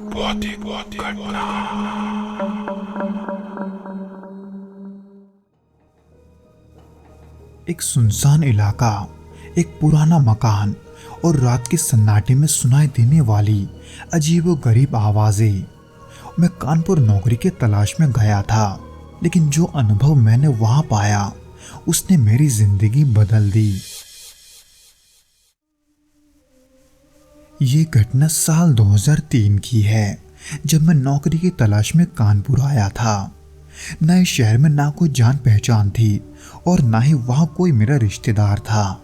बहुत ही घटना। एक सुनसान इलाका, एक पुराना मकान और रात के सन्नाटे में सुनाई देने वाली अजीबोगरीब आवाजें। मैं कानपुर नौकरी के तलाश में गया था, लेकिन जो अनुभव मैंने वहां पाया उसने मेरी जिंदगी बदल दी। ये घटना साल 2003 की है, जब मैं नौकरी की तलाश में कानपुर आया था। नए शहर में ना कोई जान पहचान थी और ना ही वहां कोई मेरा रिश्तेदार था।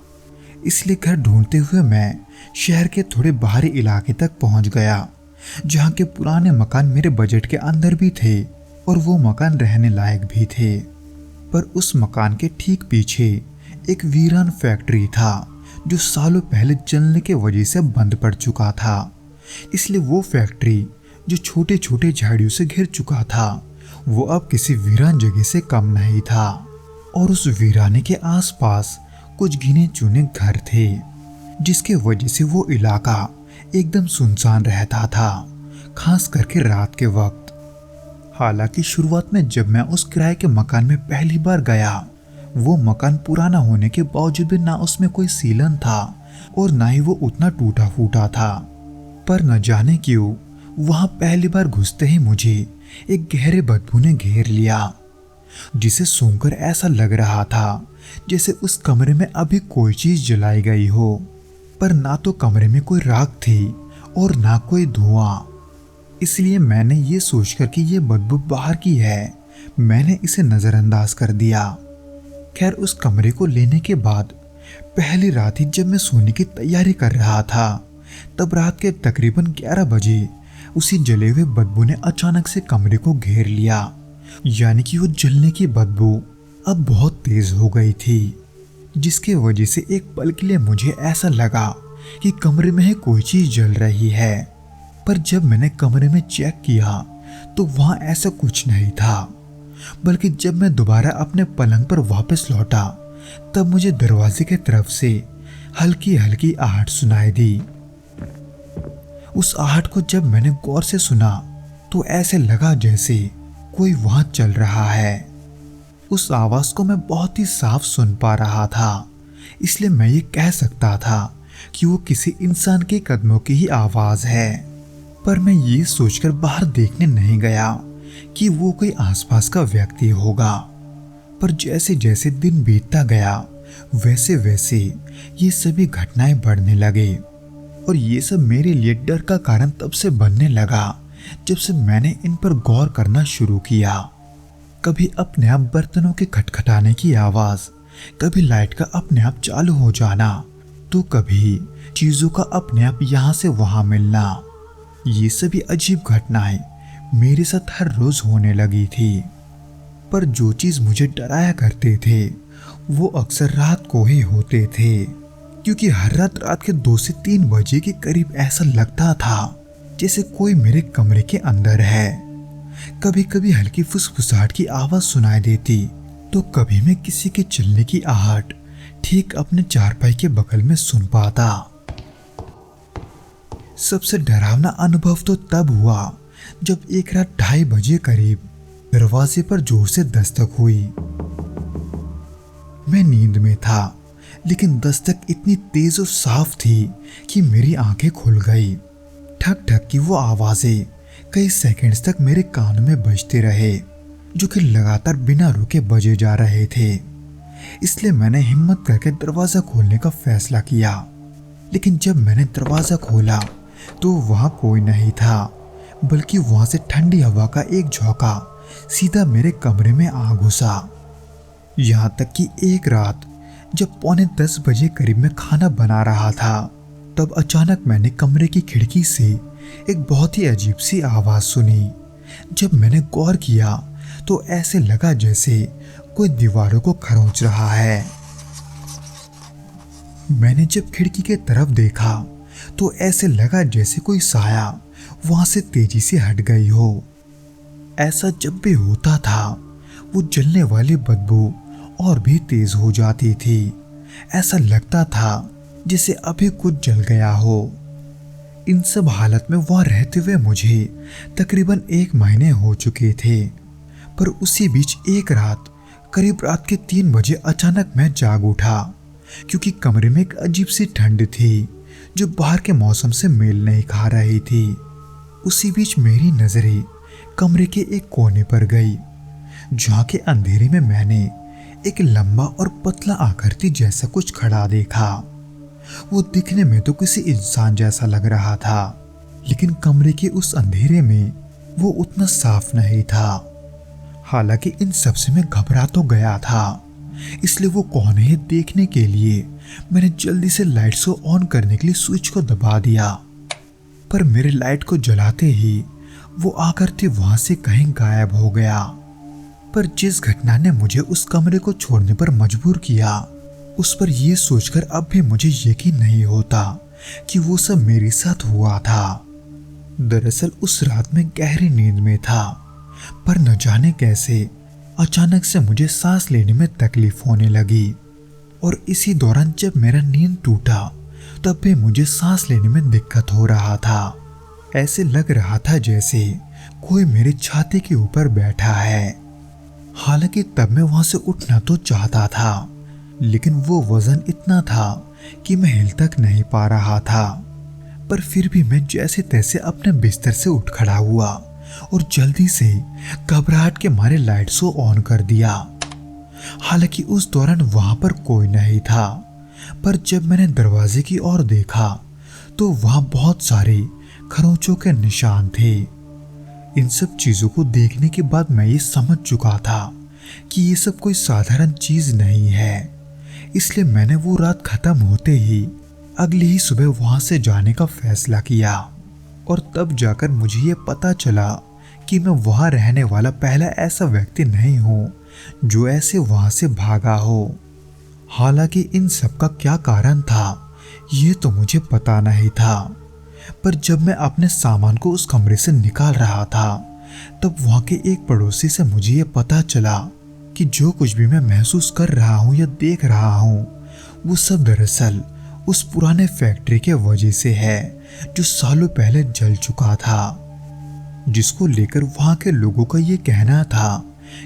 इसलिए घर ढूंढते हुए मैं शहर के थोड़े बाहरी इलाके तक पहुंच गया, जहां के पुराने मकान मेरे बजट के अंदर भी थे और वो मकान रहने लायक भी थे। पर उस मकान के ठीक पीछे एक वीरान फैक्ट्री था, जो सालों पहले जलने के वजह से बंद पड़ चुका था। इसलिए वो फैक्ट्री जो छोटे छोटे झाड़ियों से घिर चुका था, वो अब किसी वीरान जगह से कम नहीं था। और उस वीराने के आसपास कुछ गिने चुने घर थे, जिसके वजह से वो इलाका एकदम सुनसान रहता था, खास करके रात के वक्त। हालांकि शुरुआत में जब मैं उस किराए के मकान में पहली बार गया, वो मकान पुराना होने के बावजूद भी ना उसमें कोई सीलन था और ना ही वो उतना टूटा फूटा था। पर न जाने क्यों वहां पहली बार घुसते ही मुझे एक गहरे बदबू ने घेर लिया, जिसे सूंघकर ऐसा लग रहा था जैसे उस कमरे में अभी कोई चीज जलाई गई हो। पर ना तो कमरे में कोई राख थी और ना कोई धुआं। इसलिए मैंने ये सोचकर कि ये बदबू बाहर की है, मैंने इसे नजरअंदाज कर दिया। खैर, उस कमरे को लेने के बाद पहली रात ही जब मैं सोने की तैयारी कर रहा था, तब रात के तकरीबन 11 बजे उसी जले हुए बदबू ने अचानक से कमरे को घेर लिया। यानी कि वो जलने की बदबू अब बहुत तेज हो गई थी, जिसके वजह से एक पल के लिए मुझे ऐसा लगा कि कमरे में कोई चीज जल रही है। पर जब मैंने कमरे में चेक किया तो वहां ऐसा कुछ नहीं था, बल्कि जब मैं दोबारा अपने पलंग पर वापस लौटा, तब मुझे दरवाजे की तरफ से हल्की हल्की आहट सुनाई दी। उस आहट को जब मैंने गौर से सुना तो ऐसे लगा जैसे कोई वहां चल रहा है। उस आवाज को मैं बहुत ही साफ सुन पा रहा था, इसलिए मैं ये कह सकता था कि वो किसी इंसान के कदमों की ही आवाज है। पर मैं ये सोचकर बाहर देखने नहीं गया कि वो कोई आसपास का व्यक्ति होगा। पर जैसे जैसे दिन बीतता गया, वैसे वैसे ये सभी घटनाएं बढ़ने लगे और ये सब मेरे लिए डर का कारण तब से बनने लगा जब से मैंने इन पर गौर करना शुरू किया। कभी अपने आप बर्तनों के खटखटाने की आवाज, कभी लाइट का अपने आप चालू हो जाना, तो कभी चीजों का अपने आप यहाँ से वहां मिलना। ये सभी अजीब घटनाएं मेरे साथ हर रोज होने लगी थी। पर जो चीज मुझे डराया करते थे वो अक्सर रात को ही होते थे, क्योंकि हर रात के 2 से 3 बजे के करीब ऐसा लगता था जैसे कोई मेरे कमरे के अंदर है। कभी कभी हल्की फुसफुसाहट की आवाज सुनाई देती, तो कभी मैं किसी के चलने की आहट ठीक अपने चारपाई के बगल में सुन पाता। सबसे डरावना अनुभव तो तब हुआ जब एक रात 2:30 बजे करीब दरवाजे पर जोर से दस्तक हुई। मैं नींद में था, लेकिन दस्तक इतनी तेज और साफ थी कि मेरी आंखें खुल गई। ठक ठक की वो आवाजें कई सेकंड्स तक मेरे कान में बजते रहे, जो कि लगातार बिना रुके बजे जा रहे थे। इसलिए मैंने हिम्मत करके दरवाजा खोलने का फैसला किया। लेकिन जब मैंने दरवाजा खोला तो वहां कोई नहीं था, बल्कि वहां से ठंडी हवा का एक झोंका सीधा मेरे कमरे में आ घुसा। यहां तक कि एक रात जब 9:45 बजे करीब मैं खाना बना रहा था, तब अचानक मैंने कमरे की खिड़की से एक बहुत ही अजीब सी आवाज सुनी। जब मैंने गौर किया तो ऐसे लगा जैसे कोई दीवारों को खरोंच रहा है। मैंने जब खिड़की के तरफ देखा तो ऐसे लगा जैसे कोई साया वहां से तेजी से हट गई हो। ऐसा जब भी होता था, वो जलने वाली बदबू और भी तेज हो जाती थी। ऐसा लगता था जैसे अभी कुछ जल गया हो। इन सब हालत में वहाँ रहते हुए मुझे तकरीबन 1 महीने हो चुके थे। पर उसी बीच एक रात करीब रात के 3 बजे अचानक मैं जाग उठा, क्योंकि कमरे में एक अजीब सी ठंड थी जो बाहर के मौसम से मेल नहीं खा रही थी। उसी बीच मेरी नजरें कमरे के एक कोने पर गई, जहाँ के अंधेरे में मैंने एक लंबा और पतला आकृति जैसा कुछ खड़ा देखा। वो दिखने में तो किसी इंसान जैसा लग रहा था, लेकिन कमरे के उस अंधेरे में वो उतना साफ नहीं था। हालांकि इन सब से मैं घबरा तो गया था, इसलिए वो कौन है देखने के लिए मैंने जल्दी से लाइट्स को ऑन करने के लिए स्विच को दबा दिया। पर मेरे लाइट को जलाते ही वो आकृति वहां से कहीं गायब हो गया। पर जिस घटना ने मुझे उस कमरे को छोड़ने पर मजबूर किया, उस पर यह सोचकर अब भी मुझे यकीन नहीं होता कि वो सब मेरे साथ हुआ था। दरअसल उस रात में गहरी नींद में था, पर न जाने कैसे अचानक से मुझे सांस लेने में तकलीफ होने लगी। और इसी दौरान जब मेरा नींद टूटा तब भी मुझे सांस लेने में दिक्कत हो रहा था। ऐसे लग रहा था जैसे कोई मेरी छाती के ऊपर बैठा है। हालांकि तब मैं वहां से उठना तो चाहता था, लेकिन वो वजन इतना था कि मैं हिल तक नहीं पा रहा था। पर फिर भी मैं जैसे तैसे अपने बिस्तर से उठ खड़ा हुआ और जल्दी से घबराहट के मारे लाइट्स को ऑन कर दिया। हालांकि उस दौरान वहां पर कोई नहीं था, पर जब मैंने दरवाजे की ओर देखा तो वहां बहुत सारे खरोंचों के निशान थे। इन सब चीजों को देखने के बाद मैं ये समझ चुका था कि ये सब कोई साधारण चीज नहीं है, इसलिए मैंने वो रात खत्म होते ही अगली ही सुबह वहां से जाने का फैसला किया। और तब जाकर मुझे ये पता चला कि मैं वहां रहने वाला पहला ऐसा व्यक्ति नहीं हूं जो ऐसे वहां से भागा हो। हालांकि इन सब का क्या कारण था ये तो मुझे पता नहीं था, पर जब मैं अपने सामान को उस कमरे से निकाल रहा था तब वहां के एक पड़ोसी से मुझे ये पता चला कि जो कुछ भी मैं महसूस कर रहा हूं या देख रहा हूं वो सब दरअसल उस पुराने फैक्ट्री के वजह से है जो सालों पहले जल चुका था, जिसको लेकर वहां के लोगों का ये कहना था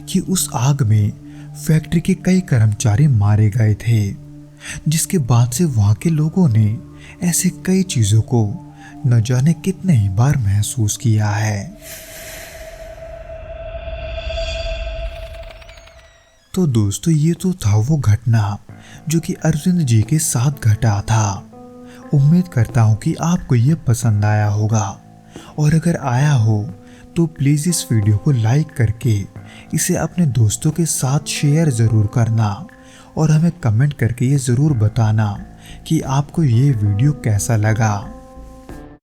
कि उस आग में फैक्ट्री के कई कर्मचारी मारे गए थे, जिसके बाद से वहां के लोगों ने ऐसे कई चीजों को न जाने कितने ही बार महसूस किया है। तो दोस्तों ये तो था वो घटना जो कि अरविंद जी के साथ घटा था। उम्मीद करता हूँ कि आपको ये पसंद आया होगा, और अगर आया हो तो प्लीज़ इस वीडियो को लाइक करके इसे अपने दोस्तों के साथ शेयर ज़रूर करना, और हमें कमेंट करके ये ज़रूर बताना कि आपको ये वीडियो कैसा लगा।